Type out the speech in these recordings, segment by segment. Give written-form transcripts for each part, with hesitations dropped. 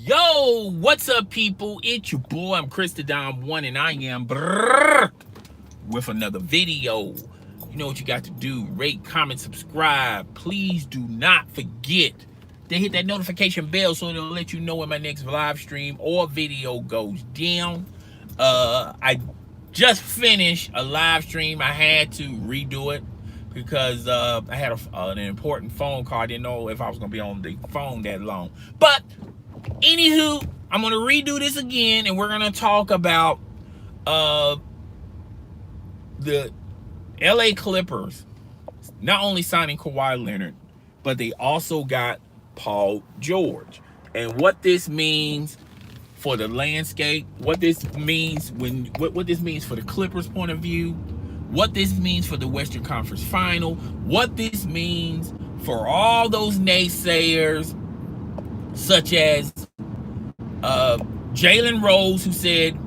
Yo, what's up, people? It's your boy. I'm Christodon1, and I am with another video. You know what you got to do: rate, comment, subscribe. Please do not forget to hit that notification bell so it'll let you know when my next live stream or video goes down. I just finished a live stream. I had to redo it because I had an important phone call. I didn't know if I was gonna be on the phone that long, but anywho, I'm gonna redo this again, and we're gonna talk about the LA Clippers not only signing Kawhi Leonard, but they also got Paul George, and what this means for the landscape, what this means what this means for the Clippers' point of view, what this means for the Western Conference Final, what this means for all those naysayers, such as Jalen Rose, who said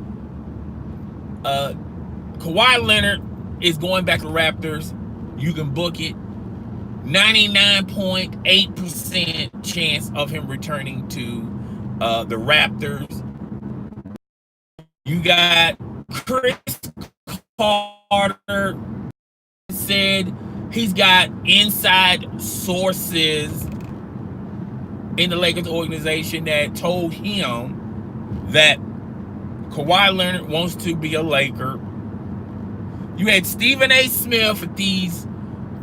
Kawhi Leonard is going back to Raptors. You can book it. 99.8% chance of him returning to the Raptors. You got Chris Carter said he's got inside sources in the Lakers organization that told him that Kawhi Leonard wants to be a Laker. You had Stephen A. Smith with these,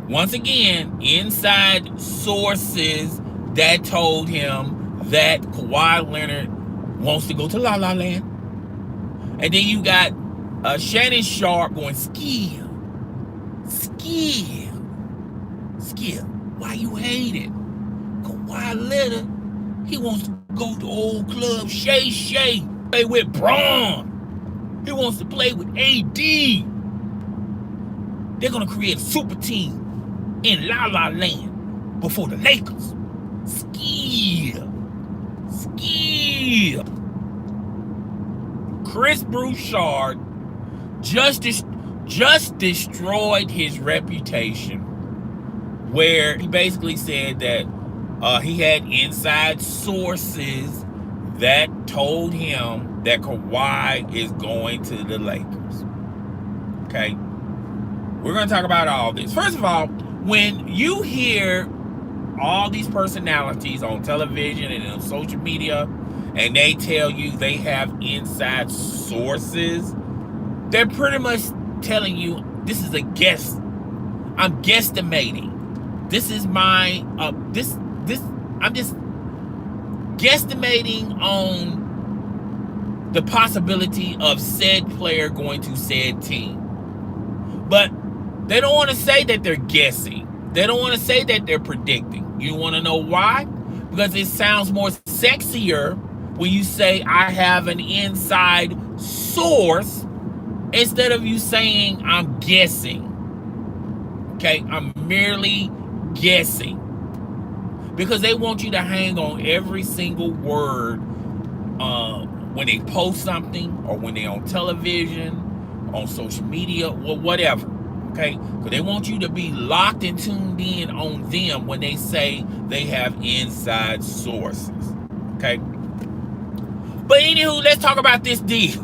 once again, inside sources that told him that Kawhi Leonard wants to go to La La Land. And then you got Shannon Sharp going, Skill. Why you hating? Kawhi Leonard, he wants to go to old club Shay, play with Braun. He wants to play with AD. They're going to create a super team in La La Land before the Lakers. Skill. Chris Broussard just destroyed his reputation, where he basically said that he had inside sources that told him that Kawhi is going to the Lakers. Okay? We're going to talk about all this. First of all, when you hear all these personalities on television and on social media, and they tell you they have inside sources, they're pretty much telling you this is a guess. I'm guesstimating. This is my I'm just guesstimating on the possibility of said player going to said team. But they don't want to say that they're guessing. They don't want to say that they're predicting. You want to know why? Because it sounds more sexier when you say I have an inside source instead of you saying I'm guessing. Okay, I'm merely guessing. Because they want you to hang on every single word when they post something, or when they're on television, on social media, or whatever. Okay, because they want you to be locked and tuned in on them when they say they have inside sources. Okay, but anywho, let's talk about this deal.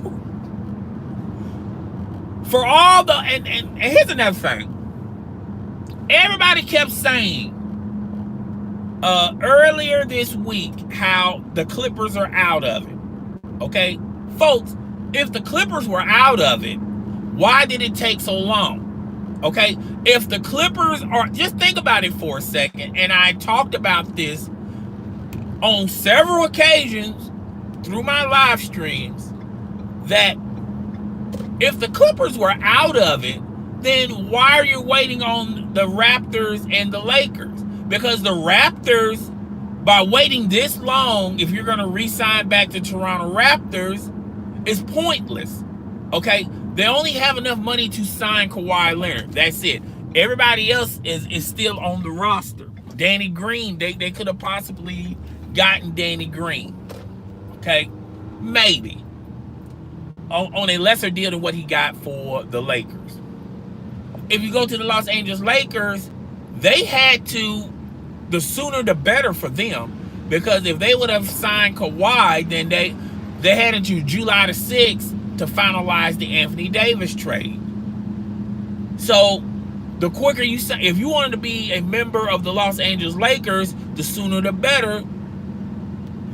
For all the and here's another thing. Everybody kept saying earlier this week how the Clippers are out of it. Okay, folks, if the Clippers were out of it, why did it take so long? Okay, if the Clippers are, just think about it for a second, and I talked about this on several occasions through my live streams, that if the Clippers were out of it, then why are you waiting on the Raptors and the Lakers? Because the Raptors, by waiting this long, if you're going to re-sign back to Toronto Raptors, is pointless. Okay? They only have enough money to sign Kawhi Leonard. That's it. Everybody else is still on the roster. Danny Green, they could have possibly gotten Danny Green. Okay? Maybe. On a lesser deal than what he got for the Lakers. If you go to the Los Angeles Lakers, they had to, the sooner the better for them, Because if they would have signed Kawhi, then they had until July the 6th to finalize the Anthony Davis trade. So the quicker you sign, if you wanted to be a member of the Los Angeles Lakers, the sooner the better.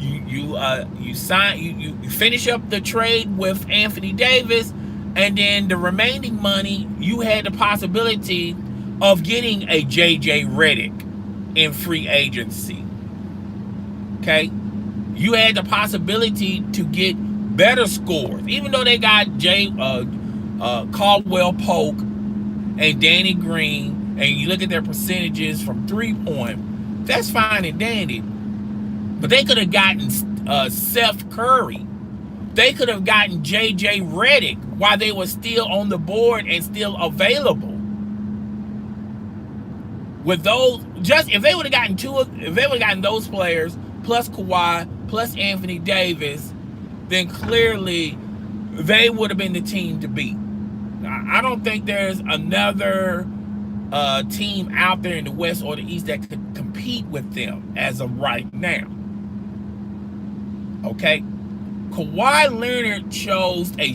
You finish up the trade with Anthony Davis, and then the remaining money, you had the possibility of getting a JJ Redick in free agency. Okay, you had the possibility to get better scores, even though they got Caldwell Pope and Danny Green, and you look at their percentages from 3-point. That's fine and dandy, but they could have gotten Seth Curry. They could have gotten JJ Redick while they were still on the board and still available. With those, just if they would have gotten those players plus Kawhi plus Anthony Davis, then clearly they would have been the team to beat. I don't think there's another team out there in the West or the East that could compete with them as of right now. Okay, Kawhi Leonard chose a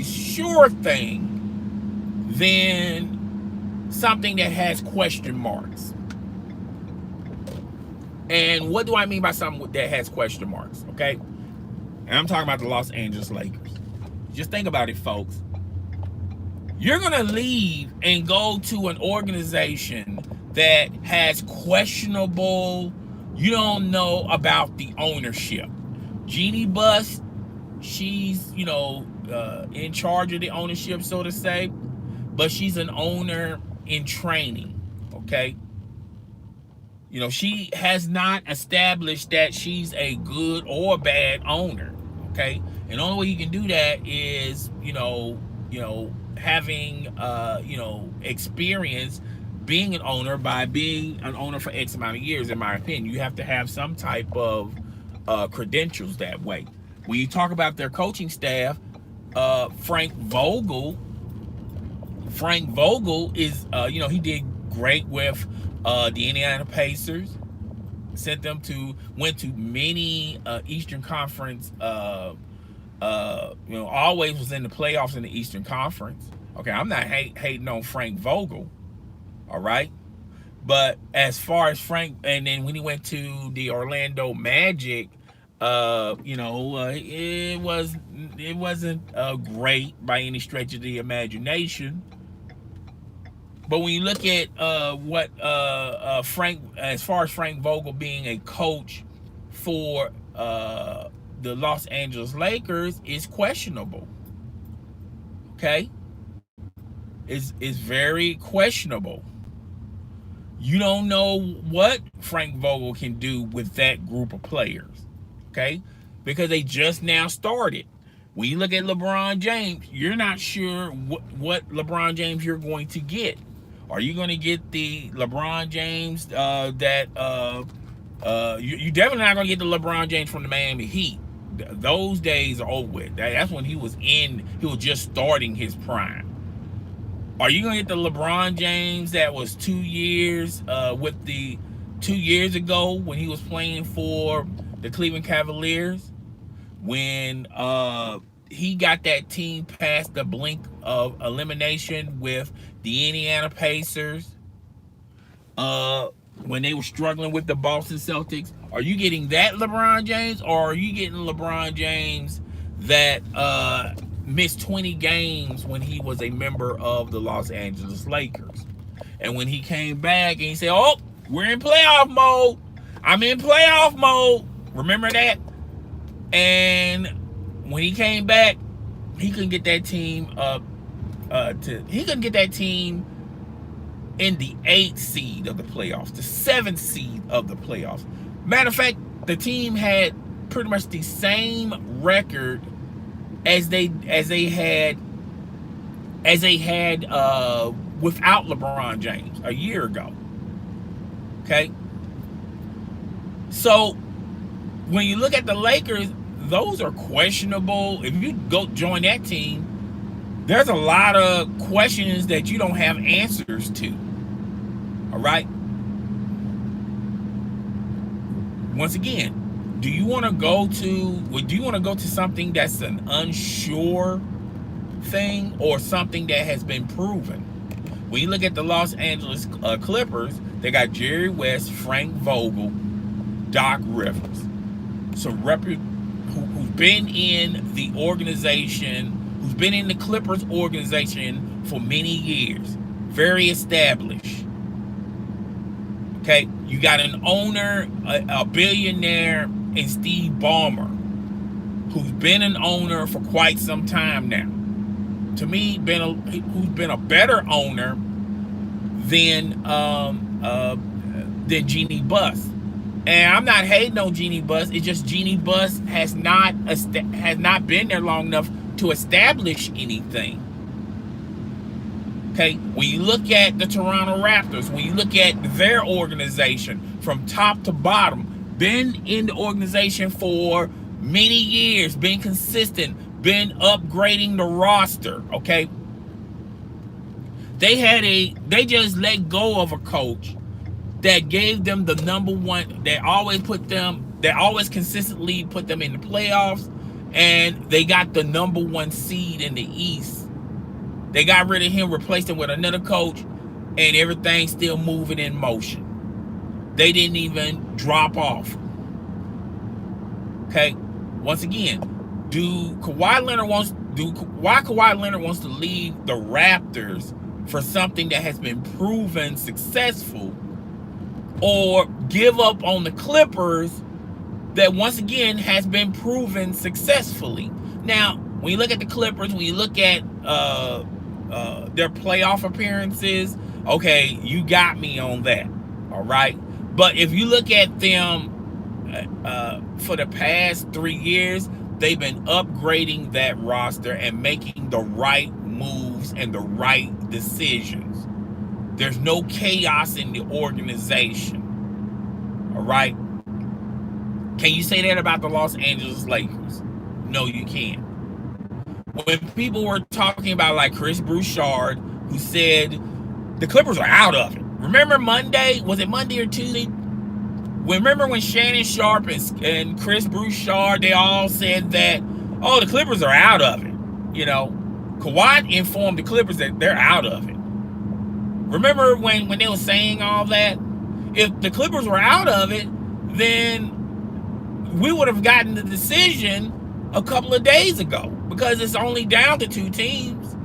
sure thing than something that has question marks. And what do I mean by something that has question marks? Okay, and I'm talking about the Los Angeles Lakers. Just think about it, folks. You're gonna leave and go to an organization that has questionable, you don't know about the ownership. Jeannie Buss, she's, in charge of the ownership, so to say, but she's an owner in training, okay? She has not established that she's a good or bad owner, okay? And the only way you can do that is, having, experience being an owner by being an owner for X amount of years, in my opinion. You have to have some type of credentials that way. When you talk about their coaching staff, Frank Vogel is, he did great with the Indiana Pacers. Went to many Eastern Conference, always was in the playoffs in the Eastern Conference. Okay, I'm not hating on Frank Vogel, all right? But as far as Frank, and then when he went to the Orlando Magic, it wasn't great by any stretch of the imagination. But when you look at what Frank, as far as Frank Vogel being a coach for the Los Angeles Lakers, is questionable. Okay, is very questionable. You don't know what Frank Vogel can do with that group of players. Okay, because they just now started. When you look at LeBron James, you're not sure what LeBron James you're going to get. Are you going to get the LeBron James you're definitely not going to get the LeBron James from the Miami Heat. Those days are over with. That's when he was just starting his prime. Are you going to get the LeBron James that was 2 years with the 2 years ago when he was playing for the Cleveland Cavaliers, when he got that team past the blink of elimination with the Indiana Pacers, when they were struggling with the Boston Celtics? Are you getting that LeBron James, or are you getting LeBron James that missed 20 games when he was a member of the Los Angeles Lakers? And when he came back and he said, "Oh, we're in playoff mode. I'm in playoff mode." Remember that? And when he came back, he couldn't get that team he couldn't get that team in the 8th seed of the playoffs, the 7th seed of the playoffs. Matter of fact, the team had pretty much the same record as they had without LeBron James a year ago. Okay? So when you look at the Lakers, those are questionable. If you go join that team, there's a lot of questions that you don't have answers to. All right? once again, do you want to go to something that's an unsure thing or something that has been proven? When you look at the Los Angeles Clippers, they got Jerry West, Frank Vogel, Doc Rivers, who's been in the organization, who's been in the Clippers organization for many years, very established. Okay, you got an owner, a billionaire, in Steve Ballmer, who's been an owner for quite some time now. To me, who's been a better owner than Jeannie Buss. And I'm not hating on Jeannie Buss. It's just Jeannie Buss has not been there long enough to establish anything. Okay, when you look at the Toronto Raptors, when you look at their organization from top to bottom, been in the organization for many years, been consistent, been upgrading the roster, okay? They just let go of a coach that gave them the number one, that always consistently put them in the playoffs, and they got the number one seed in the East. They got rid of him, replaced him with another coach, and everything's still moving in motion. They didn't even drop off. Okay, once again, why Kawhi Leonard wants to leave the Raptors for something that has been proven successful, or give up on the Clippers that once again has been proven successfully. Now, when you look at the Clippers, when you look at their playoff appearances, okay, you got me on that, all right? But if you look at them for the past 3 years, they've been upgrading that roster and making the right moves and the right decisions. There's no chaos in the organization, all right? Can you say that about the Los Angeles Lakers? No, you can't. When people were talking about like Chris Broussard, who said the Clippers are out of it. Remember Monday? Was it Monday or Tuesday? Remember when Shannon Sharpe and Chris Broussard, they all said that, oh, the Clippers are out of it. You know, Kawhi informed the Clippers that they're out of it. Remember when they were saying all that? If the Clippers were out of it, then we would have gotten the decision a couple of days ago, because it's only down to 2 teams,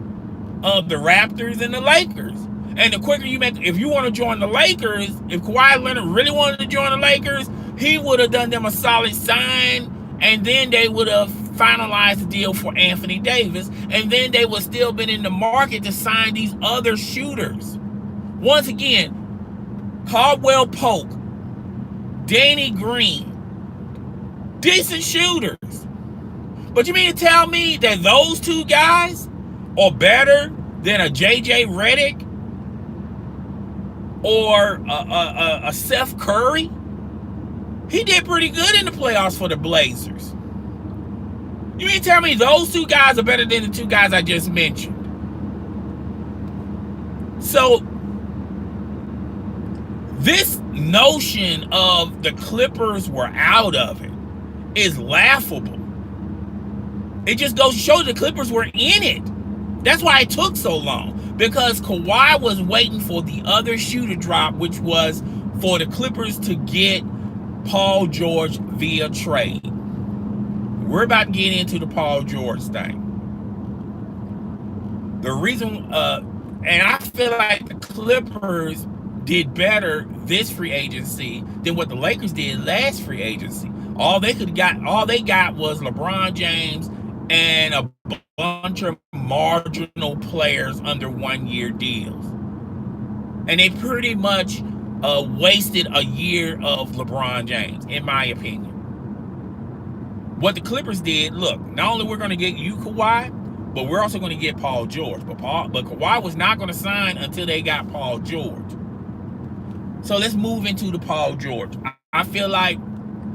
of the Raptors and the Lakers. And the quicker you make, if you want to join the Lakers, if Kawhi Leonard really wanted to join the Lakers, he would have done them a solid sign, and then they would have finalized the deal for Anthony Davis, and then they would still been in the market to sign these other shooters. Once again, Caldwell Pope, Danny Green, decent shooters. But you mean to tell me that those 2 guys are better than a JJ Redick or a Seth Curry? He did pretty good in the playoffs for the Blazers. You mean to tell me those 2 guys are better than the 2 guys I just mentioned? So this notion of the Clippers were out of it is laughable. It just goes to show the Clippers were in it. That's why it took so long, because Kawhi was waiting for the other shoe to drop, which was for the Clippers to get Paul George via trade. We're about to get into the Paul George thing. The reason, and I feel like the Clippers did better this free agency than what the Lakers did last free agency. All they got was LeBron James and a bunch of marginal players under 1-year deals. And they pretty much wasted a year of LeBron James, in my opinion. What the Clippers did, look, not only we're going to get you Kawhi, but we're also going to get Paul George. But Kawhi was not going to sign until they got Paul George. So let's move into the Paul George. I feel like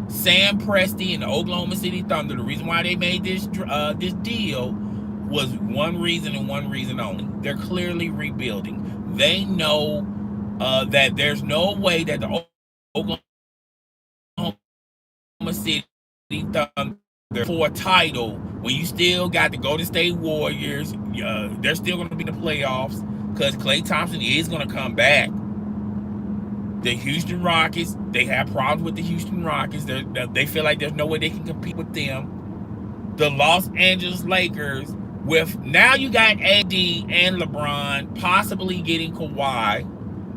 Sam Presti and the Oklahoma City Thunder, the reason why they made this deal was one reason and one reason only. They're clearly rebuilding. They know that there's no way that the Oklahoma Oklahoma City Thunder for a title when you still got the Golden State Warriors. They're still going to be in the playoffs because Klay Thompson is going to come back. The Houston Rockets, they have problems with the Houston Rockets. They feel like there's no way they can compete with them. The Los Angeles Lakers, with now you got AD and LeBron possibly getting Kawhi.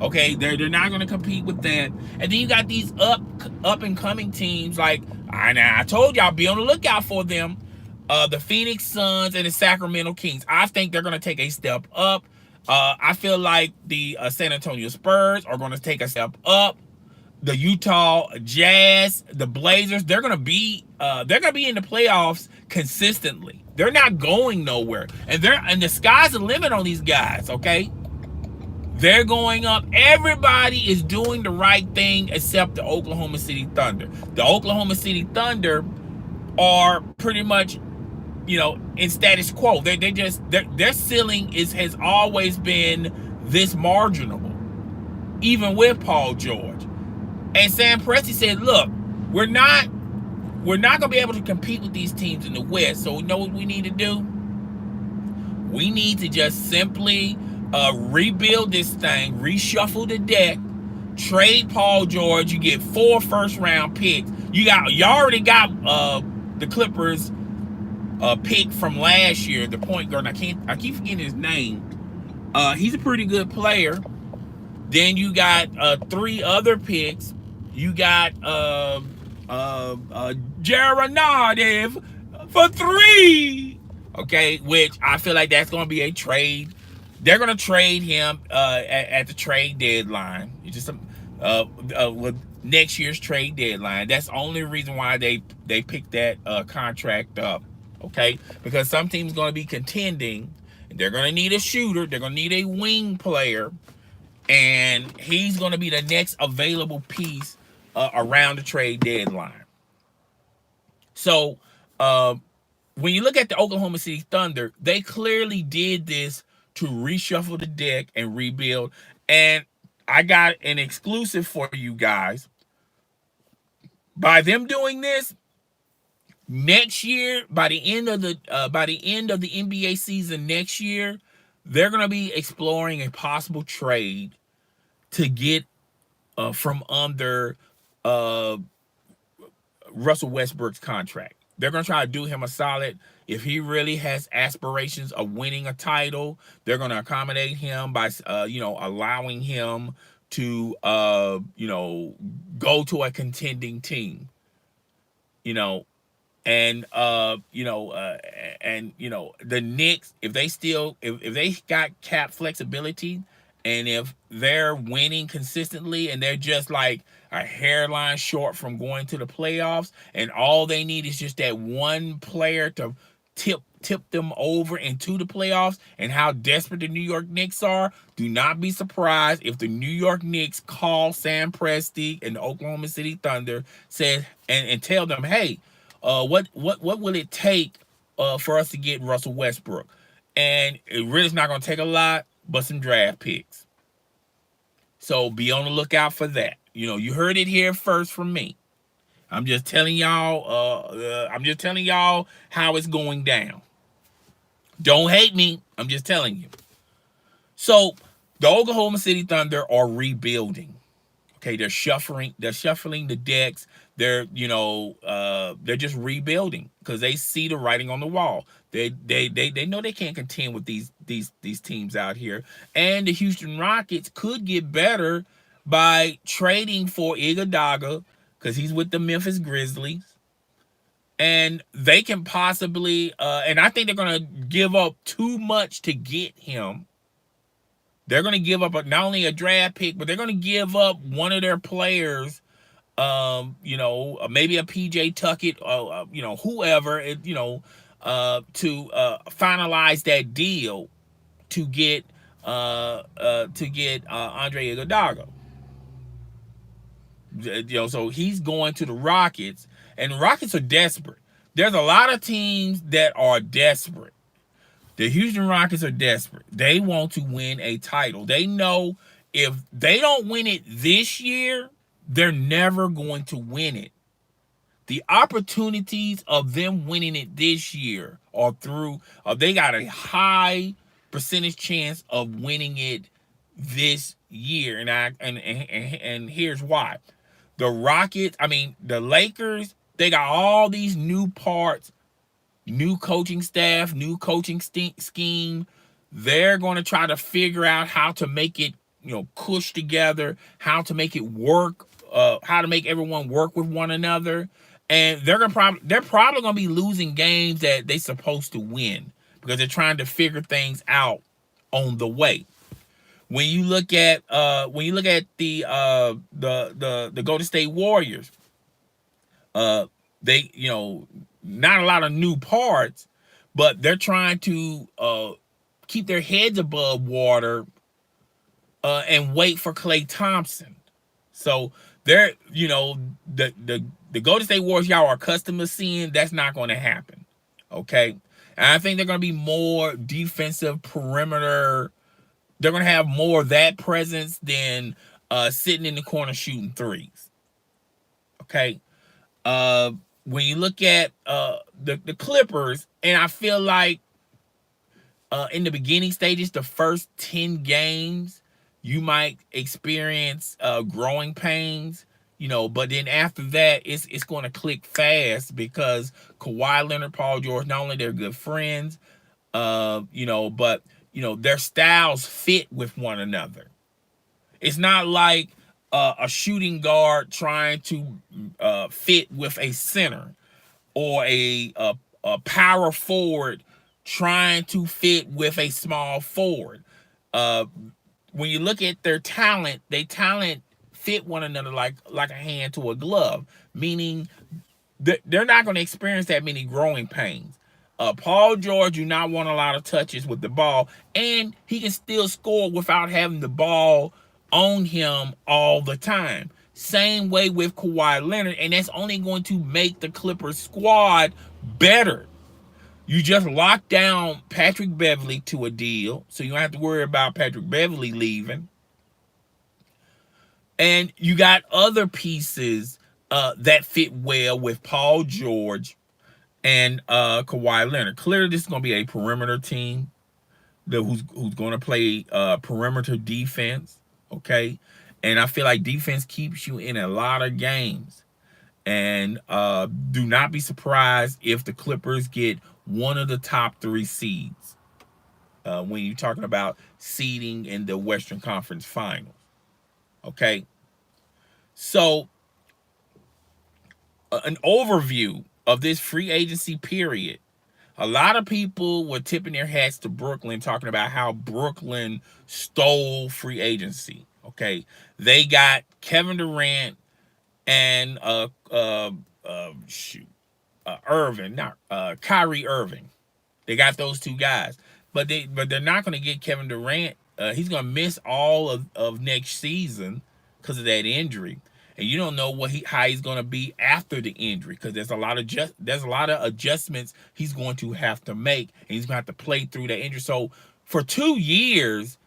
Okay, they're not going to compete with that. And then you got these up and coming teams like I told y'all, be on the lookout for them. The Phoenix Suns and the Sacramento Kings. I think they're going to take a step up. I feel like the San Antonio Spurs are going to take a step up. The Utah Jazz, the Blazers, they're going to be in the playoffs consistently. They're not going nowhere, and the sky's the limit on these guys. Okay, they're going up. Everybody is doing the right thing except the Oklahoma City Thunder. The Oklahoma City Thunder are pretty much, in status quo. Their ceiling has always been this marginable, even with Paul George. And Sam Presti said, "Look, we're not gonna be able to compete with these teams in the West. So we know what we need to do. We need to just simply rebuild this thing, reshuffle the deck, trade Paul George. You get 4 first-round picks. You already got the Clippers." Pick from last year, the point guard. I keep forgetting his name. He's a pretty good player. Then you got 3 other picks. You got Jared for 3. Okay, which I feel like that's going to be a trade. They're going to trade him at the trade deadline. It's just with next year's trade deadline. That's the only reason why they picked that contract up. Okay, because some team's going to be contending. They're going to need a shooter. They're going to need a wing player, and he's going to be the next available piece around the trade deadline. So when you look at the Oklahoma City Thunder, they clearly did this to reshuffle the deck and rebuild. And I got an exclusive for you guys. By them doing this, next year, by the end of the NBA season next year, they're going to be exploring a possible trade to get from under Russell Westbrook's contract. They're going to try to do him a solid. If he really has aspirations of winning a title, they're going to accommodate him by allowing him to go to a contending team. And the Knicks, if they got cap flexibility, and if they're winning consistently and they're just like a hairline short from going to the playoffs, and all they need is just that one player to tip them over into the playoffs, and how desperate the New York Knicks are, do not be surprised if the New York Knicks call Sam Presti and the Oklahoma City Thunder, says and tell them, hey, what will it take for us to get Russell Westbrook? And it really is not going to take a lot, but some draft picks. So be on the lookout for that. You heard it here first from me. I'm just telling y'all. How it's going down. Don't hate me. I'm just telling you. So the Oklahoma City Thunder are rebuilding. Okay, they're shuffling the decks. They're just rebuilding because they see the writing on the wall. They know they can't contend with these teams out here. And the Houston Rockets could get better by trading for Iguodala, because he's with the Memphis Grizzlies. And they can possibly and I think they're gonna give up too much to get him. They're going to give up not only a draft pick, but they're going to give up one of their players, maybe a PJ Tuckett, whoever, to finalize that deal to get Andre Iguodala. So he's going to the Rockets, and the Rockets are desperate. There's a lot of teams that are desperate. The Houston Rockets are desperate. They want to win a title. They know if they don't win it this year, they're never going to win it. The opportunities of them winning it this year are through, they got a high percentage chance of winning it this year. And here's why. The Rockets, the Lakers, they got all these new parts, new coaching staff, new coaching scheme. They're going to try to figure out how to make it, push together, how to make it work, how to make everyone work with one another. And they're probably going to be losing games that they're supposed to win because they're trying to figure things out on the way. When you look at the Golden State Warriors, they, not a lot of new parts, but they're trying to keep their heads above water and wait for Klay Thompson. So they're, the Golden State Warriors y'all are accustomed to seeing, that's not going to happen. Okay? And I think they're going to be more defensive perimeter. They're going to have more of that presence than sitting in the corner shooting threes. Okay? When you look at the Clippers, and I feel like in the beginning stages, the first 10 games, you might experience growing pains, but then after that, it's going to click fast because Kawhi Leonard, Paul George, not only they're good friends, but their styles fit with one another. It's not like a shooting guard trying to fit with a center, or a power forward trying to fit with a small forward. When you look at their talent, fit one another like a hand to a glove, meaning they're not going to experience that many growing pains. Paul George do not want a lot of touches with the ball, and he can still score without having the ball on him all the time. Same way with Kawhi Leonard, and that's only going to make the Clippers squad better. You just lock down Patrick Beverley to a deal, so you don't have to worry about Patrick Beverley leaving. And you got other pieces that fit well with Paul George and Kawhi Leonard. Clearly, this is going to be a perimeter team who's going to play perimeter defense, okay? And I feel like defense keeps you in a lot of games. And do not be surprised if the Clippers get one of the top 3 seeds when you're talking about seeding in the Western Conference Finals. Okay? So, an overview of this free agency period. A lot of people were tipping their hats to Brooklyn, talking about how Brooklyn stole free agency. Okay? They got Kevin Durant and Kyrie Irving. They got those 2 guys, but they're not going to get Kevin Durant. He's going to miss all of next season because of that injury, and you don't know how he's going to be after the injury, because there's a lot of adjustments he's going to have to make, and he's going to have to play through that injury. So for 2 years,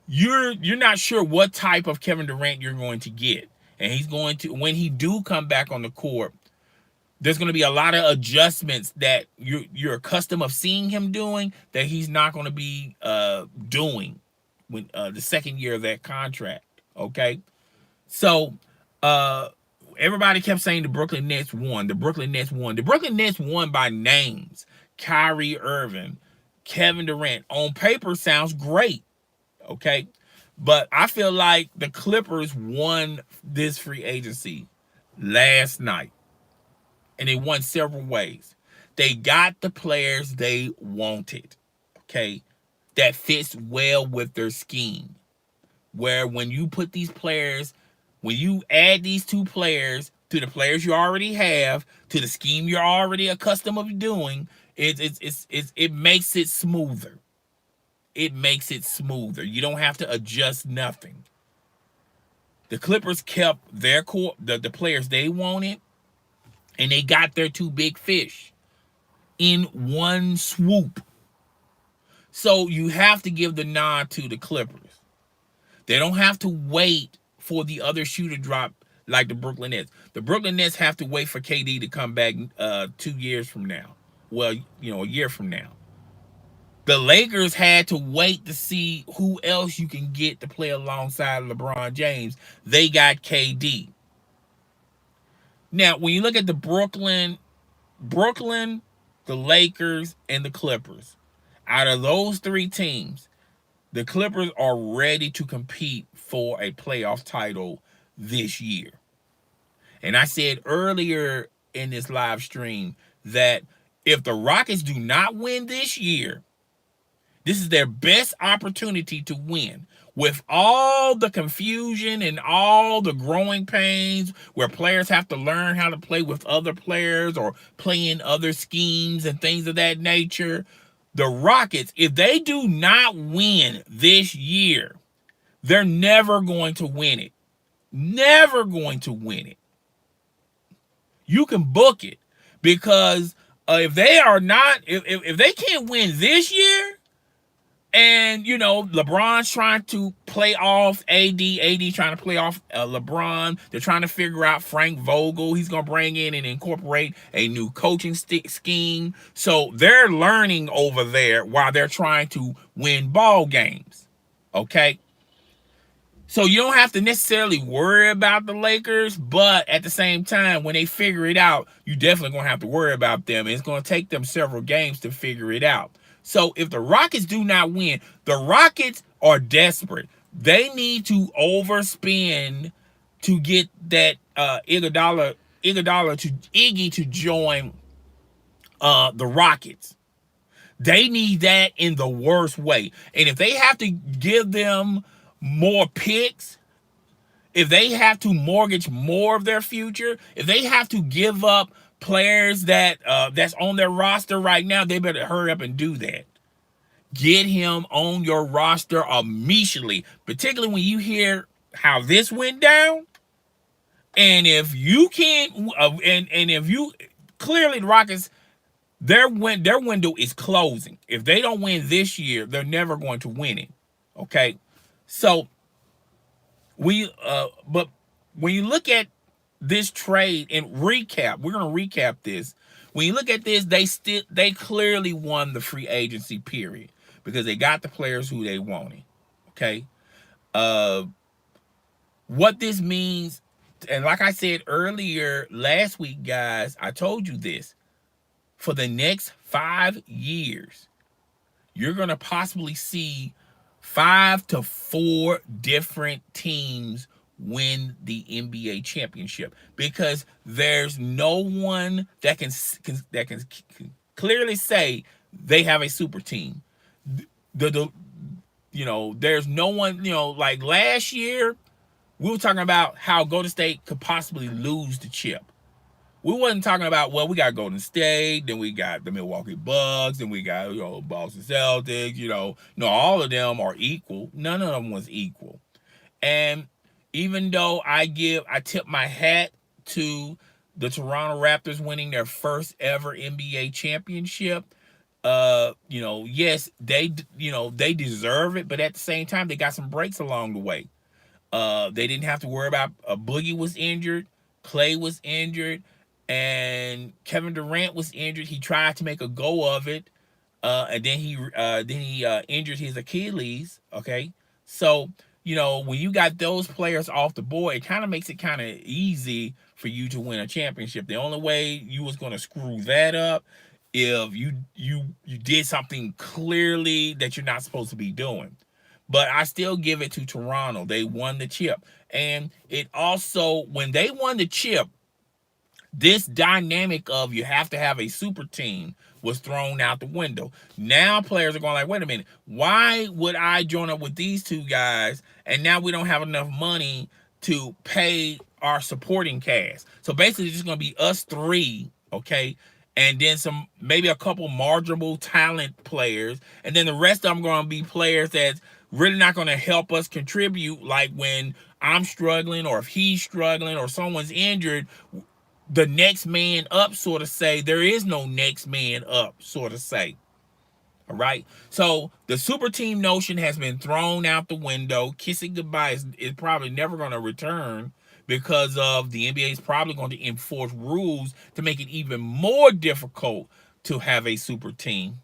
you're not sure what type of Kevin Durant you're going to get. And he's going to, when he do come back on the court, there's going to be a lot of adjustments that you're accustomed of seeing him doing that he's not going to be doing when the second year of that contract. Okay, so everybody kept saying the Brooklyn Nets won. The Brooklyn Nets won. The Brooklyn Nets won by names. Kyrie Irving, Kevin Durant. On paper, sounds great. Okay. But I feel like the Clippers won this free agency last night. And they won several ways. They got the players they wanted. Okay. That fits well with their scheme. Where when you put these players, when you add these 2 players to the players you already have, to the scheme you're already accustomed of doing, it makes it smoother. It makes it smoother. You don't have to adjust nothing. The Clippers kept their core, the players they wanted, and they got their 2 big fish in one swoop. So you have to give the nod to the Clippers. They don't have to wait for the other shoe to drop. like the Brooklyn Nets. The Brooklyn Nets have to wait for KD to come back 2 years from now. Well, a year from now. The Lakers had to wait to see who else you can get to play alongside LeBron James. They got KD. Now, when you look at the Brooklyn, the Lakers, and the Clippers, out of those three teams, the Clippers are ready to compete for a playoff title this year. And I said earlier in this live stream that if the Rockets do not win this year, this is their best opportunity to win. With all the confusion and all the growing pains where players have to learn how to play with other players or play in other schemes and things of that nature, the Rockets, if they do not win this year, they're never going to win it. Never going to win it. You can book it because if they are not, if they can't win this year, and, LeBron's trying to play off AD trying to play off LeBron. They're trying to figure out Frank Vogel. He's going to bring in and incorporate a new coaching scheme. So they're learning over there while they're trying to win ball games. Okay? So you don't have to necessarily worry about the Lakers, but at the same time, when they figure it out, you definitely going to have to worry about them. It's going to take them several games to figure it out. So if the Rockets do not win, the Rockets are desperate. They need to overspend to get that Iggy to join the Rockets. They need that in the worst way. And if they have to give them more picks, if they have to mortgage more of their future, if they have to give up players that's on their roster right now, they better hurry up and do that. Get him on your roster immediately, particularly when you hear how this went down. And if you can't, and if you clearly the Rockets, their window is closing. If they don't win this year, they're never going to win it. Okay, so but when you look at this trade and recap, we're going to recap this. When you look at this, they clearly won the free agency period because they got the players who they wanted. Okay. What this means, and like I said earlier last week, guys, I told you this. For the next 5 years, you're going to possibly see 5 to 4 different teams win the NBA championship because there's no one that can clearly say they have a super team. There's no one, like last year, we were talking about how Golden State could possibly lose the chip. We wasn't talking about, well, we got Golden State, then we got the Milwaukee Bucks, then we got, Boston Celtics, all of them are equal. None of them was equal. And even though I tip my hat to the Toronto Raptors winning their first ever NBA championship, yes, they deserve it, but at the same time, they got some breaks along the way. They didn't have to worry about Boogie was injured, Clay was injured, and Kevin Durant was injured. He tried to make a go of it, and then he injured his Achilles. Okay, so when you got those players off the board, it kind of makes it kind of easy for you to win a championship. The only way you was going to screw that up if you did something clearly that you're not supposed to be doing. But I still give it to Toronto. They won the chip, and it also, when they won the chip, this dynamic of you have to have a super team was thrown out the window. Now players are going like, wait a minute, why would I join up with these two guys and now we don't have enough money to pay our supporting cast? So basically it's just going to be us three, okay, and then maybe a couple marginal talent players, and then the rest of them going to be players that's really not going to help us contribute, like when I'm struggling or if he's struggling or someone's injured, the next man up, sort of say. There is no next man up, sort of say. All right. So the super team notion has been thrown out the window. Kissing goodbye is probably never going to return because of the NBA is probably going to enforce rules to make it even more difficult to have a super team.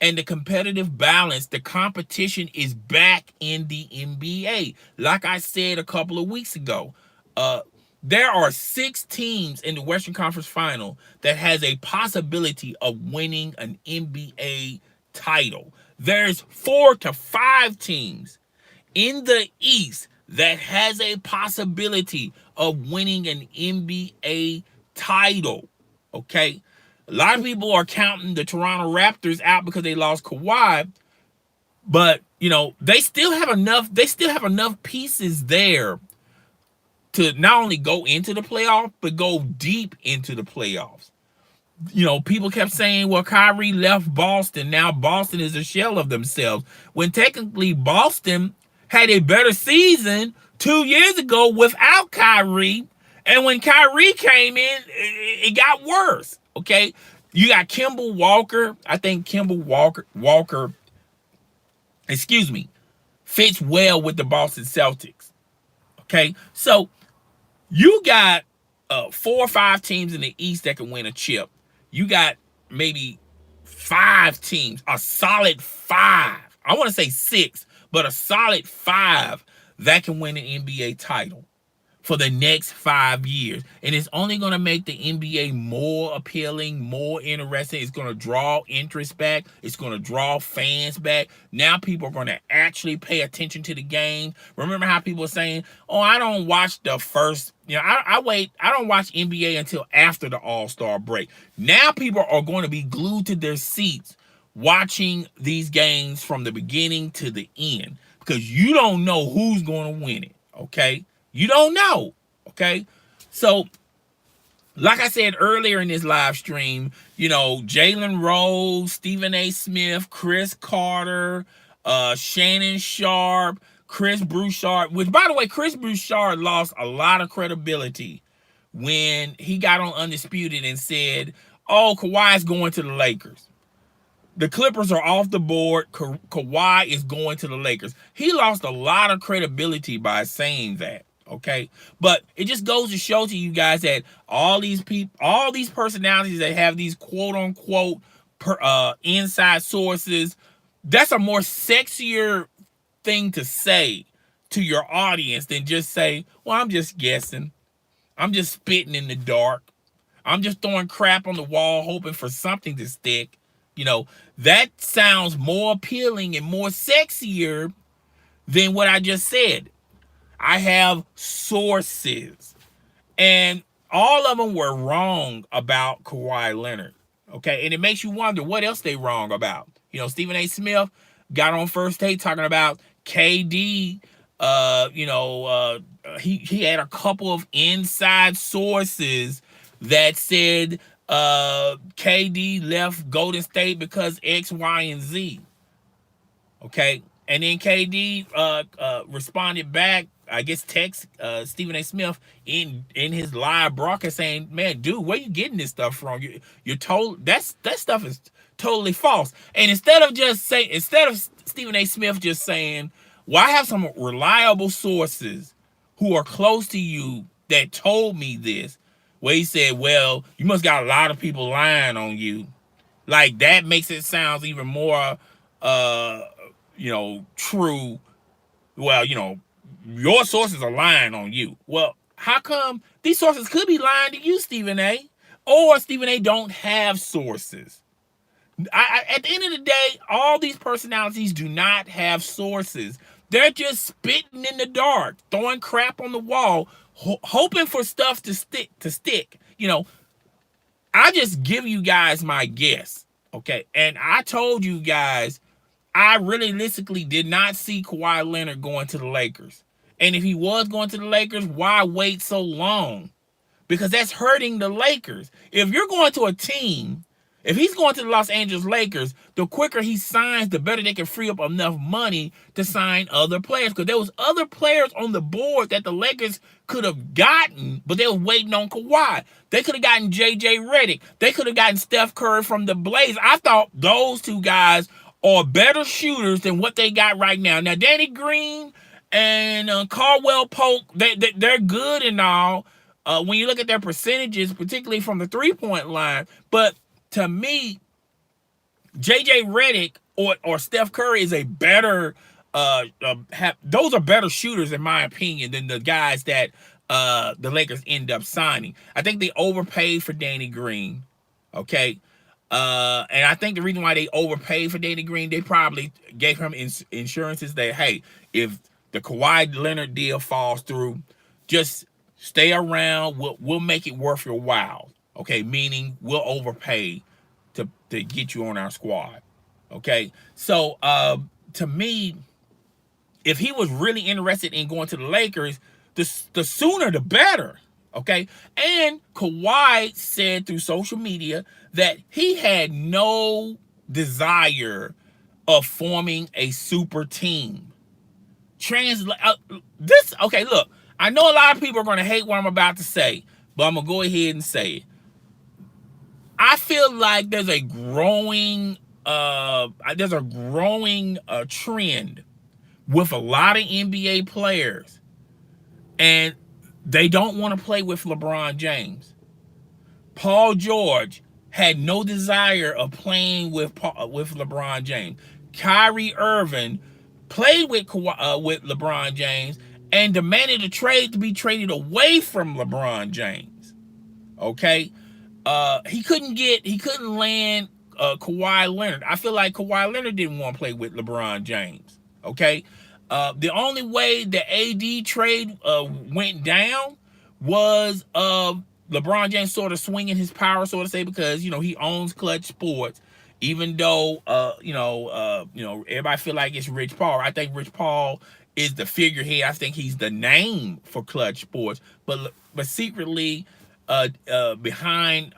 And the competitive balance, the competition is back in the NBA. Like I said a couple of weeks ago, there are 6 teams in the Western Conference Final that has a possibility of winning an NBA title. There's 4 to 5 teams in the East that has a possibility of winning an NBA title. Okay? A lot of people are counting the Toronto Raptors out because they lost Kawhi, but they still have enough pieces there to not only go into the playoffs, but go deep into the playoffs. People kept saying, well, Kyrie left Boston. Now Boston is a shell of themselves. When technically Boston had a better season 2 years ago without Kyrie. And when Kyrie came in, it got worse. Okay? You got Kemba Walker. I think Kemba Walker, fits well with the Boston Celtics. Okay? So you got 4 or 5 teams in the East that can win a chip. You got maybe 5 teams, a solid 5. I want to say 6, but a solid 5 that can win an NBA title for the next 5 years. And it's only going to make the NBA more appealing, more interesting. It's going to draw interest back. It's going to draw fans back. Now people are going to actually pay attention to the game. Remember how people are saying, oh, I don't watch the first, I don't watch NBA until after the All-Star break. Now people are going to be glued to their seats watching these games from the beginning to the end because you don't know who's going to win it, okay? You don't know, okay? So, like I said earlier in this live stream, Jalen Rose, Stephen A. Smith, Chris Carter, Shannon Sharp, Chris Broussard, which, by the way, Chris Broussard lost a lot of credibility when he got on Undisputed and said, oh, Kawhi's going to the Lakers. The Clippers are off the board. Kawhi is going to the Lakers. He lost a lot of credibility by saying that. Okay, but it just goes to show to you guys that all these people, all these personalities that have these quote unquote inside sources, that's a more sexier thing to say to your audience than just say, well, I'm just guessing. I'm just spitting in the dark. I'm just throwing crap on the wall, hoping for something to stick. That sounds more appealing and more sexier than what I just said. I have sources, and all of them were wrong about Kawhi Leonard. Okay, and it makes you wonder what else they wrong about. Stephen A. Smith got on First Take talking about KD. He had a couple of inside sources that said KD left Golden State because X, Y, and Z. Okay, and then KD responded back. I guess text Stephen A. Smith in his live broadcast saying, "Man, dude, where you getting this stuff from? You're told that stuff is totally false." And instead of Stephen A. Smith just saying, "Well, I have some reliable sources who are close to you that told me this," where he said, "Well, you must got a lot of people lying on you." Like that makes it sound even more, true. Well, your sources are lying on you. Well, how come these sources could be lying to you, Stephen A? Or Stephen A don't have sources? At the end of the day, all these personalities do not have sources. They're just spitting in the dark, throwing crap on the wall, hoping for stuff to stick. I just give you guys my guess, okay? And I told you guys, I realistically did not see Kawhi Leonard going to the Lakers. And if he was going to the Lakers, why wait so long? Because that's hurting the Lakers. If you're going to a team, if he's going to the Los Angeles Lakers, the quicker he signs, the better they can free up enough money to sign other players. Because there was other players on the board that the Lakers could have gotten, but they were waiting on Kawhi. They could have gotten J.J. Redick. They could have gotten Steph Curry from the Blazers. I thought those two guys are better shooters than what they got right now. Now, Danny Green And Caldwell Pope, they're good and all when you look at their percentages, particularly from the 3-point line. But to me, JJ Redick or Steph Curry is a better those are better shooters in my opinion than the guys that the Lakers end up signing. I think they overpaid for Danny Green. Okay. And I think the reason why they overpaid for Danny Green, they probably gave him insurances that, hey, if the Kawhi Leonard deal falls through, just stay around. We'll make it worth your while. Okay, meaning we'll overpay to get you on our squad. Okay, so to me, if he was really interested in going to the Lakers, the sooner the better. Okay, and Kawhi said through social media that he had no desire of forming a super team. Okay, look, I know a lot of people are going to hate what I'm about to say, but I'm going to go ahead and say it. I feel like there's a growing trend with a lot of NBA players, and they don't want to play with LeBron James. Paul George had no desire of playing with LeBron James. Kyrie Irving played with LeBron James and demanded a trade to be traded away from LeBron James. Okay, he couldn't land Kawhi Leonard. I feel like Kawhi Leonard didn't want to play with LeBron James. Okay, the only way the AD trade went down was LeBron James sort of swinging his power, so to say, because he owns Clutch Sports. Even though everybody feel like it's Rich Paul. I think Rich Paul is the figurehead. I think he's the name for Clutch Sports, but secretly behind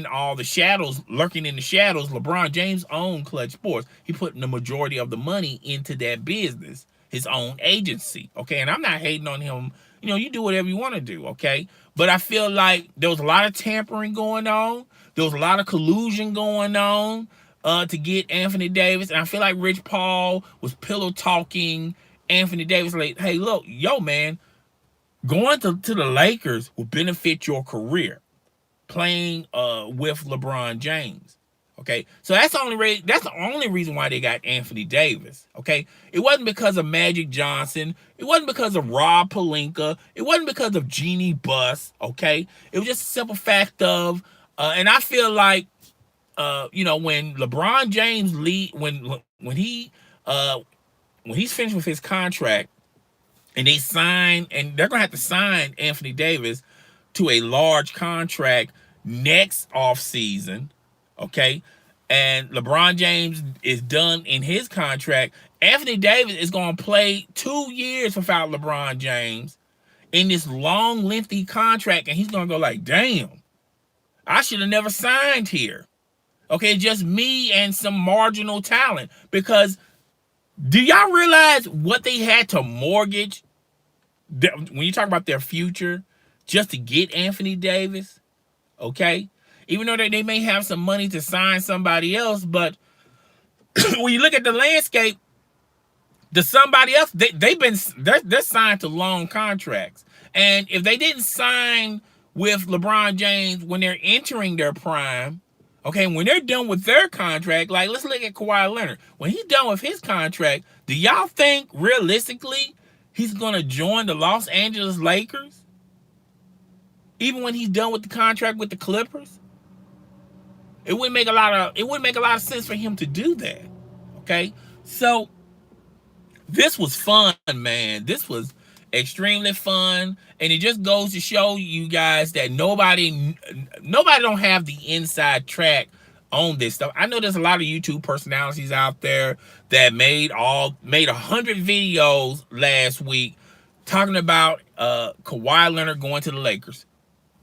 all the shadows, lurking in the shadows, LeBron James owned Clutch Sports. He put the majority of the money into that business, his own agency. Okay, and I'm not hating on him. You do whatever you want to do. Okay, but I feel like there was a lot of tampering going on. There was a lot of collusion going on to get Anthony Davis. And I feel like Rich Paul was pillow talking Anthony Davis like, hey, look, man, going to the Lakers will benefit your career playing with LeBron James. Okay, so that's the only reason why they got Anthony Davis. Okay, it wasn't because of Magic Johnson. It wasn't because of Rob Pelinka. It wasn't because of Jeannie Buss. Okay, it was just a simple fact of and I feel like, when LeBron James when he's finished with his contract, and they're gonna have to sign Anthony Davis to a large contract next offseason, okay? And LeBron James is done in his contract. Anthony Davis is gonna play 2 years without LeBron James in this long, lengthy contract, and he's gonna go like, damn, I should have never signed here. Okay, just me and some marginal talent. Because do y'all realize what they had to mortgage when you talk about their future just to get Anthony Davis? Okay, even though they may have some money to sign somebody else, but when you look at the landscape, somebody else they're signed to long contracts, and if they didn't sign with LeBron James when they're entering their prime, okay, when they're done with their contract, like let's look at Kawhi Leonard. When he's done with his contract, do y'all think realistically he's gonna join the Los Angeles Lakers? Even when he's done with the contract with the Clippers? It wouldn't make a lot of sense for him to do that. Okay? So this was fun, man. This was extremely fun, and it just goes to show you guys that nobody don't have the inside track on this stuff. I know there's a lot of YouTube personalities out there that made 100 videos last week talking about Kawhi Leonard going to the Lakers.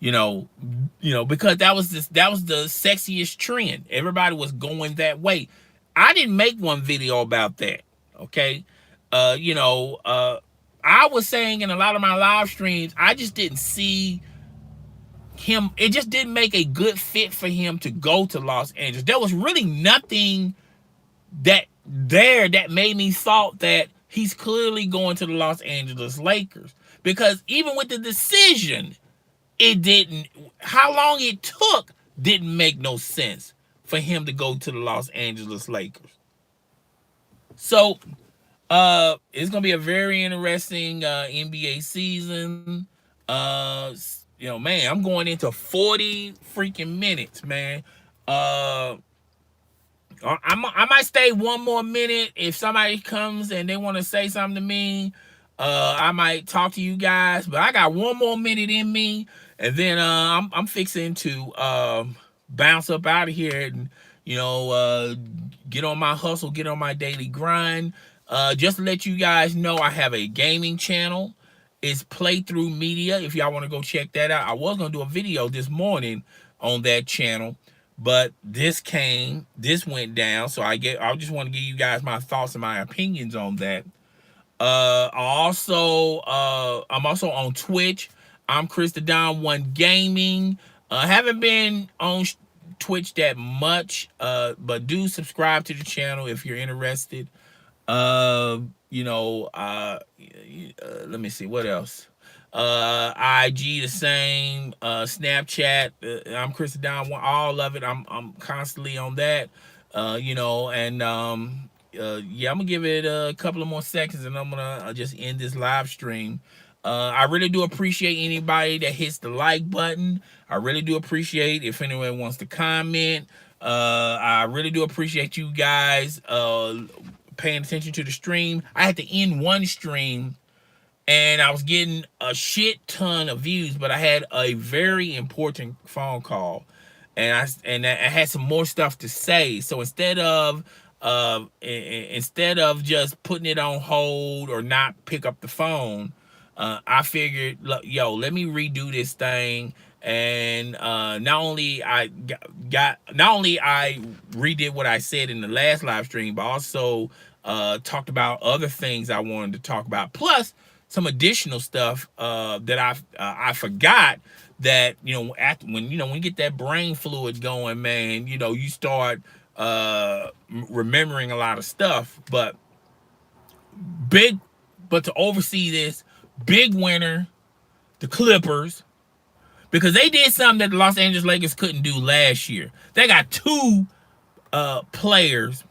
Because that was the sexiest trend. Everybody was going that way. I didn't make one video about that. Okay, I was saying in a lot of my live streams, I just didn't see him. It just didn't make a good fit for him to go to Los Angeles. There was really nothing that made me thought that he's clearly going to the Los Angeles Lakers. Because even with the decision, it didn't, how long it took didn't make no sense for him to go to the Los Angeles Lakers. So it's gonna be a very interesting NBA season. Man, I'm going into 40 freaking minutes, man. Uh, I might stay one more minute if somebody comes and they want to say something to me. I might talk to you guys, but I got one more minute in me, and then I'm fixing to bounce up out of here and get on my hustle, get on my daily grind. Just to let you guys know, I have a gaming channel. It's Playthrough Media. If y'all want to go check that out, I was gonna do a video this morning on that channel, but this went down. So I just want to give you guys my thoughts and my opinions on that. I'm also on Twitch. I'm Chris the Don One Gaming. Haven't been on Twitch that much, but do subscribe to the channel if you're interested. Let me see what else. IG the same. Snapchat. I'm Chris the Don One. All of it. I'm constantly on that. I'm gonna give it a couple of more seconds, and I'm gonna just end this live stream. I really do appreciate anybody that hits the like button. I really do appreciate if anyone wants to comment. I really do appreciate you guys paying attention to the stream. I had to end one stream and I was getting a shit ton of views, but I had a very important phone call, and I had some more stuff to say. So instead of just putting it on hold or not pick up the phone, I figured, let me redo this thing. And not only I redid what I said in the last live stream, but also talked about other things I wanted to talk about, plus some additional stuff that I forgot. That when you get that brain fluid going, man, you start remembering a lot of stuff. But to oversee this, big winner, the Clippers, because they did something that the Los Angeles Lakers couldn't do last year. They got two players.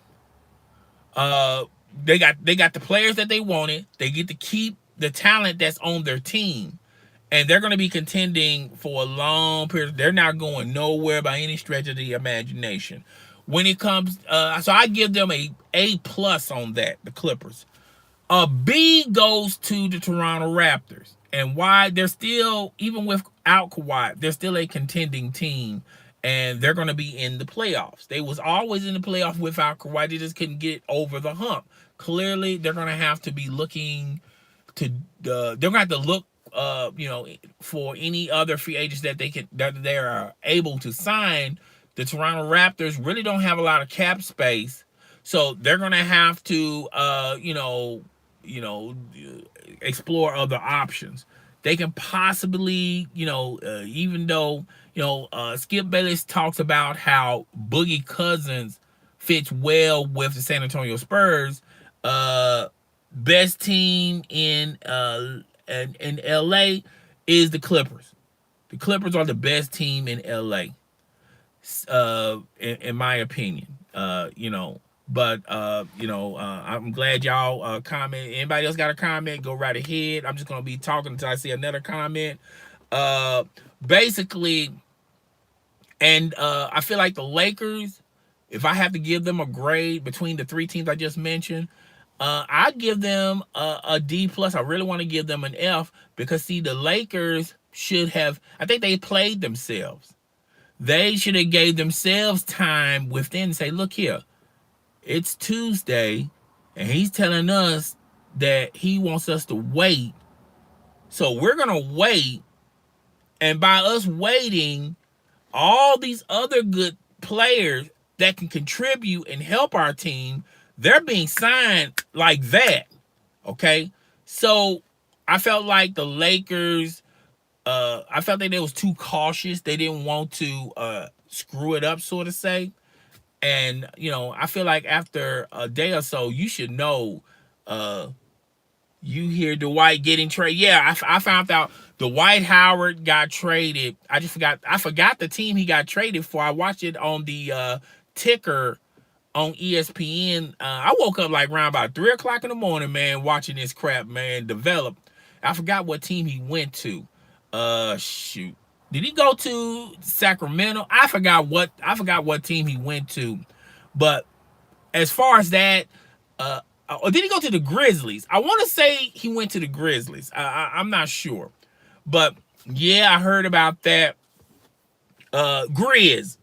They got the players that they wanted. They get to keep the talent that's on their team, and they're going to be contending for a long period. They're not going nowhere by any stretch of the imagination. When it comes, so I give them A+ on that. The Clippers. A B goes to the Toronto Raptors. And why? They're still, even without Kawhi, they're still a contending team, and they're going to be in the playoffs. They was always in the playoffs without Kawhi. They just couldn't get over the hump. Clearly, they're going to have to be looking to they're going to have to look for any other free agents that they are able to sign. The Toronto Raptors really don't have a lot of cap space, so they're going to have to explore other options. They can possibly, even though, Skip Bayless talks about how Boogie Cousins fits well with the San Antonio Spurs. Best team in LA is the Clippers. The Clippers are the best team in LA, in my opinion. I'm glad y'all comment. Anybody else got a comment? Go right ahead. I'm just gonna be talking until I see another comment. Basically, and I feel like the Lakers, if I have to give them a grade between the three teams I just mentioned, I give them a D+. I really want to give them an F, because see, the Lakers should have, I think they played themselves. They should have gave themselves time within and say, look here, it's Tuesday, and he's telling us that he wants us to wait. So we're going to wait. And by us waiting, all these other good players that can contribute and help our team, they're being signed like that. Okay? So I felt like the Lakers, I felt like they was too cautious. They didn't want to screw it up, so to say. And, I feel like after a day or so, you should know You hear Dwight getting traded? Yeah, I found out Dwight Howard got traded. I just forgot. I forgot the team he got traded for. I watched it on the ticker on ESPN. I woke up like around about 3 o'clock in the morning, man, watching this crap, man, develop. I forgot what team he went to. Shoot. Did he go to Sacramento? I forgot what team he went to. But as far as that, or did he go to the Grizzlies? I want to say he went to the Grizzlies. I'm not sure. But yeah, I heard about that. Grizz.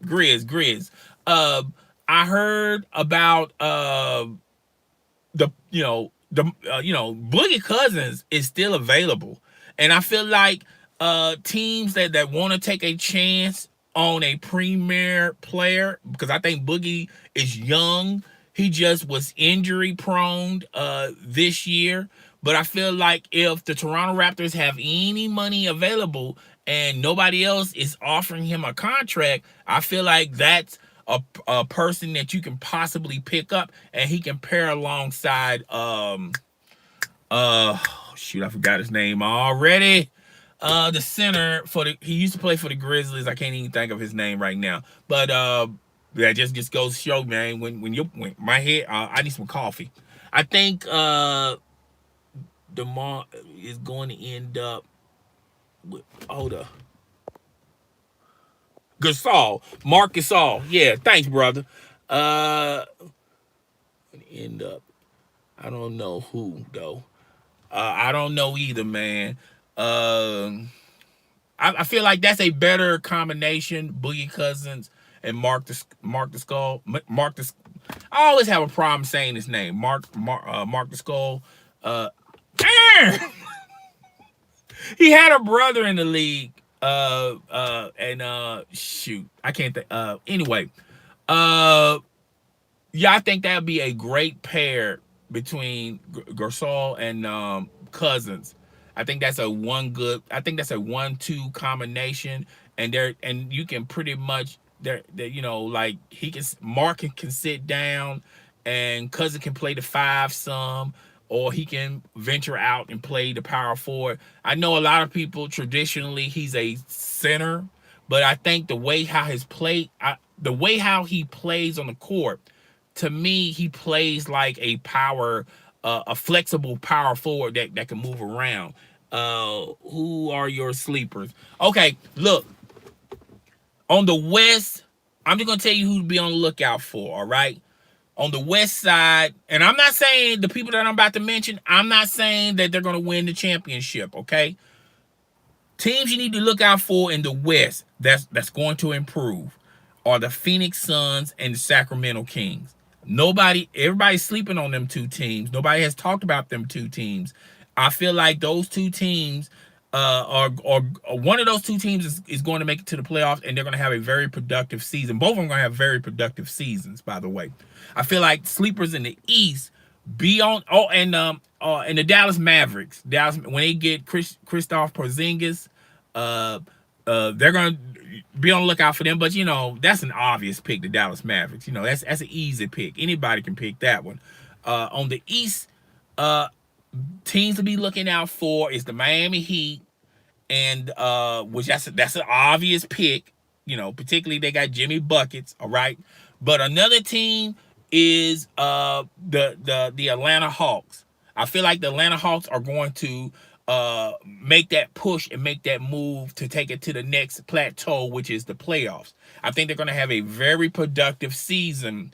I heard about Boogie Cousins is still available, and I feel like teams that want to take a chance on a premier player, because I think Boogie is young. He just was injury prone this year. But I feel like if the Toronto Raptors have any money available and nobody else is offering him a contract, I feel like that's a person that you can possibly pick up, and he can pair alongside shoot, I forgot his name already. The center he used to play for the Grizzlies. I can't even think of his name right now. But that just goes to show, man, when my head, I need some coffee. I think DeMar is going to end up with Marc Gasol. Yeah, thanks, brother. End up, I don't know who though. I don't know either, man. I feel like that's a better combination. Boogie Cousins and Marc Gasol. I always have a problem saying his name. Marc Gasol. He had a brother in the league. Shoot, I can't think. Anyway, yeah, I think that'd be a great pair between Gasol and Cousins. I think that's a 1-2 combination, and you can pretty much like Mark can sit down, and Cousin can play the 5 some, or he can venture out and play the power forward. I know a lot of people traditionally he's a center, but I think the way how he plays on the court, to me, he plays like a flexible power forward that can move around. Who are your sleepers? Okay, look. On the West, I'm just gonna tell you who to be on the lookout for. All right. On the West side, and I'm not saying the people that I'm about to mention, I'm not saying that they're gonna win the championship. Okay. Teams you need to look out for in the West that's going to improve are the Phoenix Suns and the Sacramento Kings. Everybody's sleeping on them 2 teams. Nobody has talked about them 2 teams. I feel like those 2 teams are one of those 2 teams is going to make it to the playoffs, and they're going to have a very productive season. Both of them are going to have very productive seasons, by the way. I feel like sleepers in the East and the Dallas Mavericks. When they get Kristaps Porzingis, they're going to be on the lookout for them. But that's an obvious pick, the Dallas Mavericks. That's an easy pick. Anybody can pick that one. On the East, teams to be looking out for is the Miami Heat, and which that's an obvious pick. Particularly they got Jimmy Buckets. All right, but another team is the Atlanta Hawks. I feel like the Atlanta Hawks are going to make that push and make that move to take it to the next plateau, which is the playoffs. I think they're going to have a very productive season.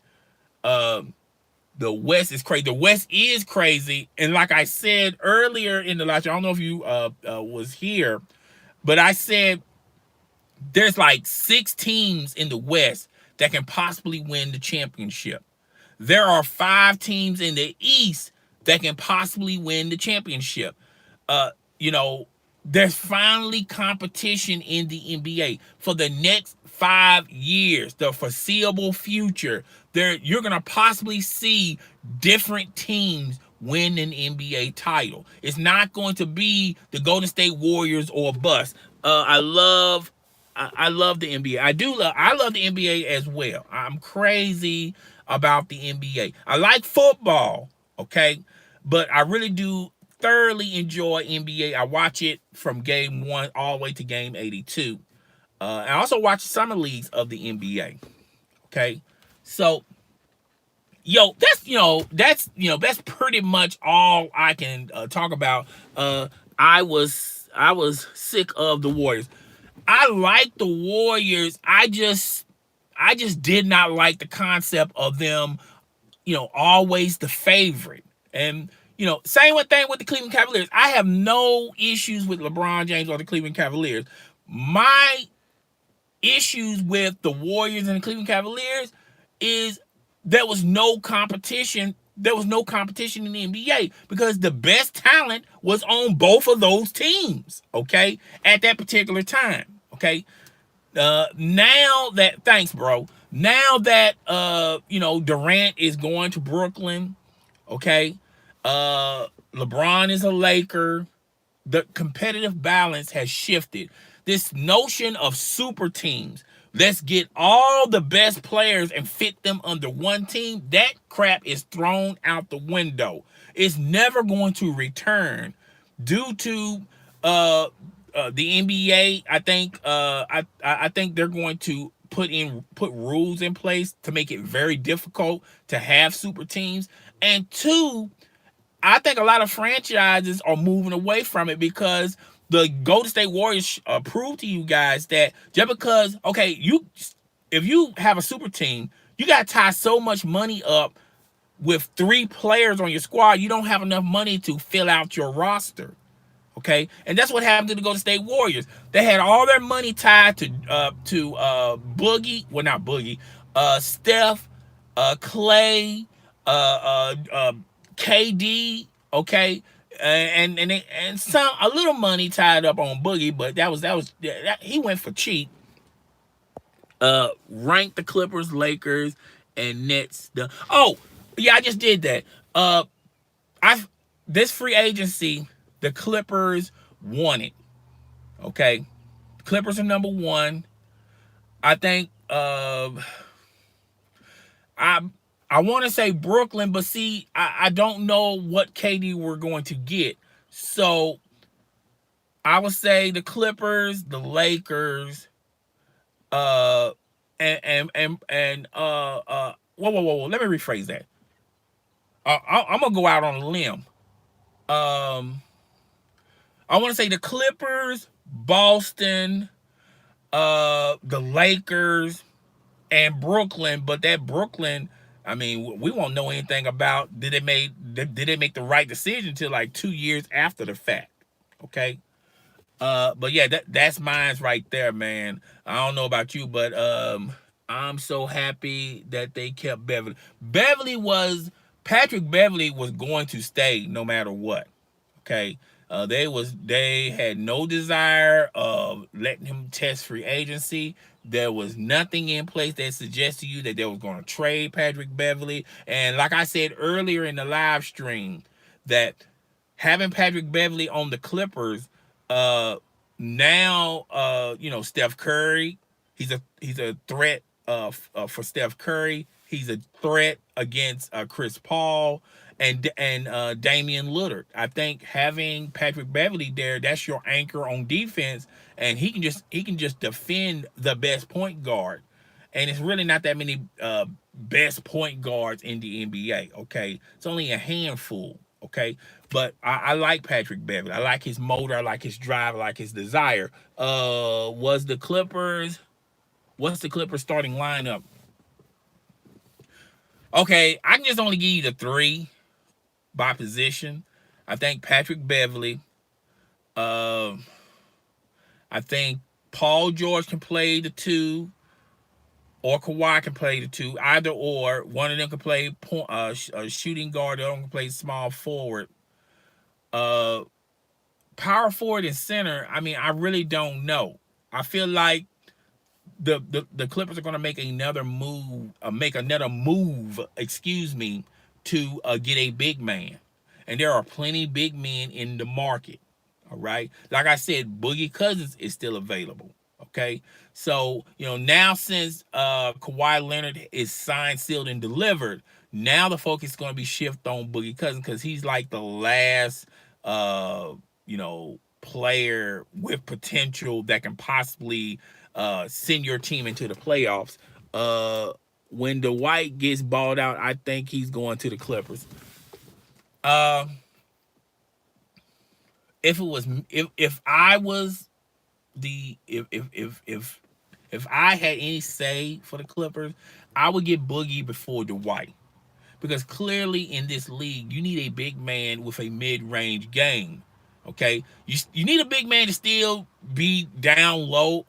The West is crazy. The West is crazy, and like I said earlier in the last year, I don't know if you was here, but I said there's like 6 teams in the West that can possibly win the championship. There are 5 teams in the East that can possibly win the championship. There's finally competition in the NBA for the next 5 years, the foreseeable future. You're going to possibly see different teams win an NBA title. It's not going to be the Golden State Warriors or bust. I love the NBA. I love the NBA as well. I'm crazy about the NBA. I like football, okay? But I really do thoroughly enjoy NBA. I watch it from game 1 all the way to game 82. I also watch summer leagues of the NBA. Okay, so that's pretty much all I can talk about. I was sick of the Warriors. I like the Warriors. I just did not like the concept of them, always the favorite. And same thing with the Cleveland Cavaliers. I have no issues with LeBron James or the Cleveland Cavaliers. My issues with the Warriors and the Cleveland Cavaliers is there was no competition. There was no competition in the NBA because the best talent was on both of those teams, okay, at that particular time, okay. Now that thanks, bro. Now that Durant is going to Brooklyn, okay, LeBron is a Laker. The competitive balance has shifted. This notion of super teams, let's get all the best players and fit them under one team, that crap is thrown out the window. It's never going to return due to the NBA. I think they're going to put rules in place to make it very difficult to have super teams. And two, I think a lot of franchises are moving away from it because the Golden State Warriors proved to you guys that just because, okay, if you have a super team, you got to tie so much money up with 3 players on your squad, you don't have enough money to fill out your roster. Okay, and that's what happened to the Golden State Warriors. They had all their money tied to Boogie, well not Boogie, Steph, Clay, KD, okay, and some a little money tied up on Boogie, but he went for cheap. Ranked the Clippers, Lakers, and Nets. I just did that. This free agency, the Clippers won it. Okay, Clippers are number 1. I think I want to say Brooklyn, but see, I don't know what KD we're going to get. So I would say the Clippers, the Lakers, whoa. Let me rephrase that. I'm gonna go out on a limb. I want to say the Clippers, Boston, the Lakers, and Brooklyn. But that Brooklyn, I mean, we won't know anything about did they make the right decision until like 2 years after the fact. Okay. But yeah, that's mine's right there, man. I don't know about you, but I'm so happy that they kept Beverly. Patrick Beverly was going to stay no matter what. Okay. They had no desire of letting him test free agency. There was nothing in place that suggested to you that they was going to trade Patrick Beverly. And like I said earlier in the live stream, that having Patrick Beverly on the Clippers, Steph Curry, he's a threat for Steph Curry. He's a threat against Chris Paul and Damian Lillard. I think having Patrick Beverly there, that's your anchor on defense, and he can just defend the best point guard. And it's really not that many best point guards in the NBA. Okay, it's only a handful. Okay, but I like Patrick Beverly. I like his motor. I like his drive. I like his desire. What's the Clippers starting lineup? Okay, I can just only give you the 3 by position. I think Patrick Beverly. I think Paul George can play the 2, or Kawhi can play the 2. Either or, one of them can play shooting guard. The other one can play small forward. Power forward and center. I mean, I really don't know. I feel like the Clippers are going to make another move. To get a big man, and there are plenty big men in the market. All right, like I said, Boogie Cousins is still available. Okay, so now since Kawhi Leonard is signed, sealed, and delivered, now the focus is going to be shifted on Boogie Cousins because he's like the last player with potential that can possibly send your team into the playoffs. When Dwight gets balled out, I think he's going to the Clippers. Uh, if it was if I was the if I had any say for the Clippers, I would get Boogie before Dwight. Because clearly in this league, you need a big man with a mid-range game. Okay, you need a big man to still be down low,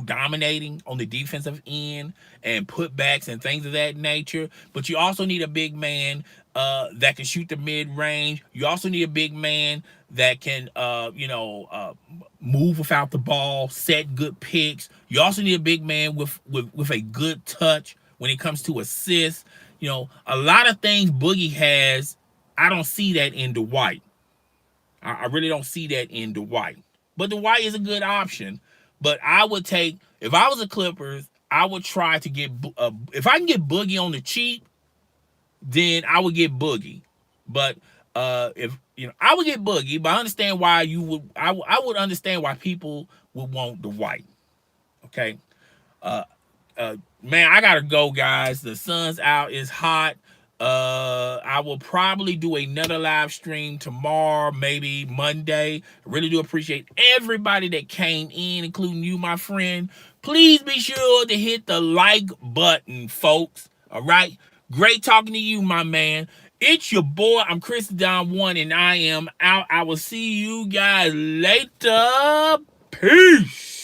dominating on the defensive end and putbacks and things of that nature. But you also need a big man that can shoot the mid-range. You also need a big man that can move without the ball, set good picks. You also need a big man with a good touch when it comes to assists. A lot of things Boogie has, I don't see that in Dwight. I really don't see that in Dwight. But Dwight is a good option. But I would take, if I was a Clippers, I would try to get, if I can get Boogie on the cheap, then I would get Boogie. But if I would get Boogie, but I understand why you would. I would understand why people would want Dwight. Okay. Uh, Man, I gotta go, guys. The sun's out. It's hot. I will probably do another live stream tomorrow, maybe Monday. I really do appreciate everybody that came in, including you, my friend. Please be sure to hit the like button, folks. All right. Great talking to you, my man. It's your boy. I'm Chris Don One, and I am out. I will see you guys later. Peace.